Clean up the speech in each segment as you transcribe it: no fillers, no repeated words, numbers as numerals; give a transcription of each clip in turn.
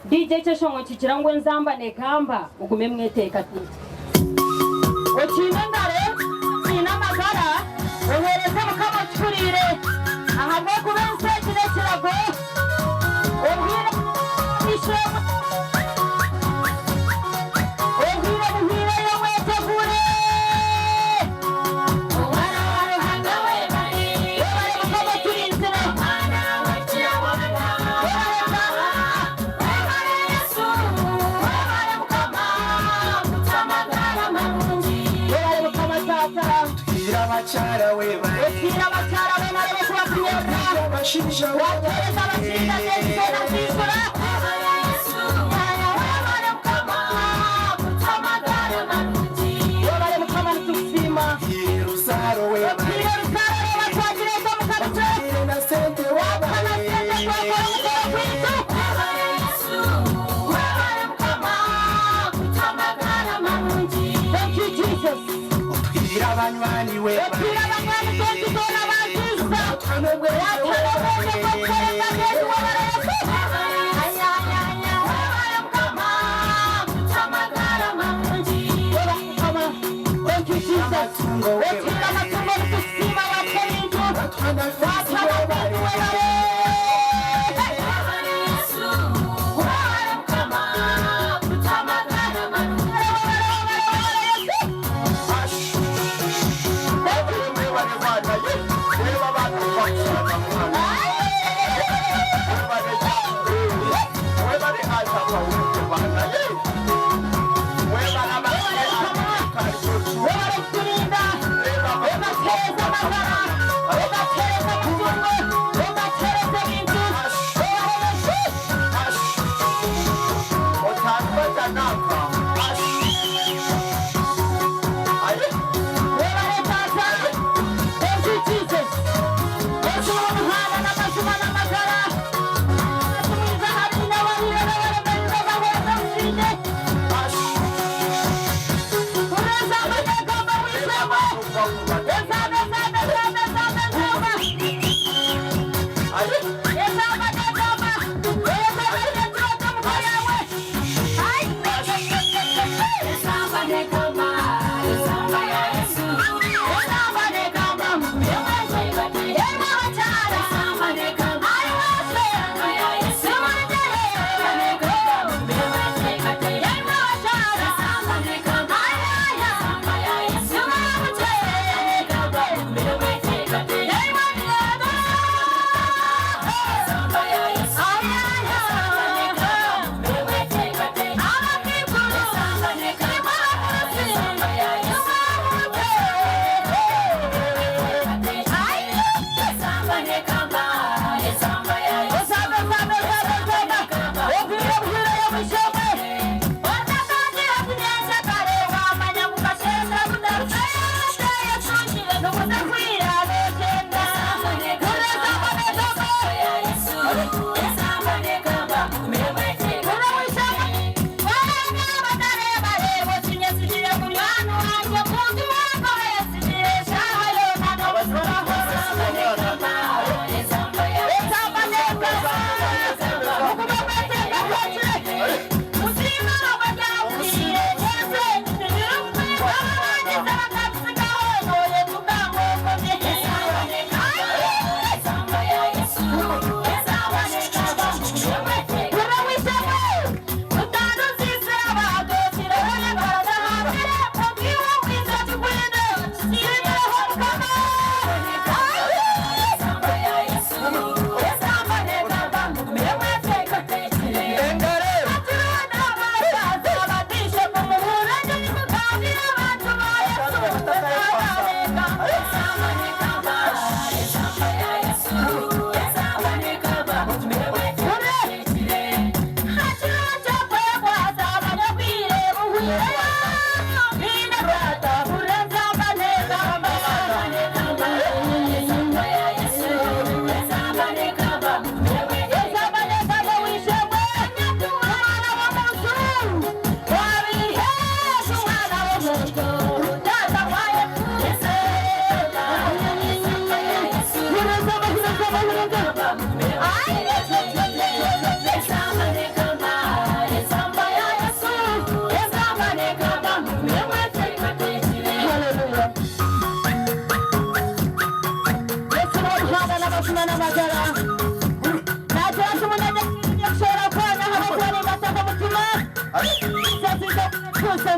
DJ cyashongo kikirangwe nzambane kamba ugume mweteka ati Okinandare kinamagara ohereza mukama cyurire ahabwo kubense kirekirago obwira ishema obwira buhira yo wetegure Owana hanga we bari mukama cyurinzira Mana wakira wana Yesu wabare mukama mutamagara marungi wabare mukama tata Tira bachara we bari nare kubakwiyeka bashinja watereza bashinja neza na zisura Yesu wabare mukama mutamagara marungi wabare mukama tusima Yerusaro we bari Yerusaro batwagireza mukabitse na sente wabare Yesu Yesu wabare mukama mutamagara marungi Thank you Jesus Tira banywani we Tira banywani tuzona baziza Tanobwe watanobwe kokoreza Yesu wabare Yesu Aya wabare mukama mutamagara marungi wabare mukama Thank you Jesus Tira matungo tusima wakorinjo watanobwe wabare Yesu wabare mukama mutamagara marungi Yes,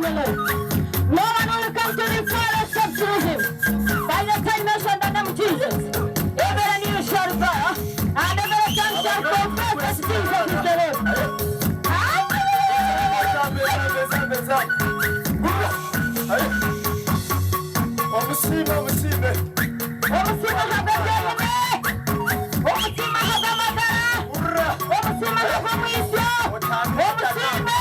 Lord. No one will come to the Father except through him. By the time mentioned the name of Jesus, every knee shall bow, and every tongue shall confess that Jesus is the Lord. Omusime omusime omusime habagene omusime habamagara omusime habamwisyo omusime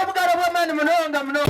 Obugalo bw'amaanyi munonga muno.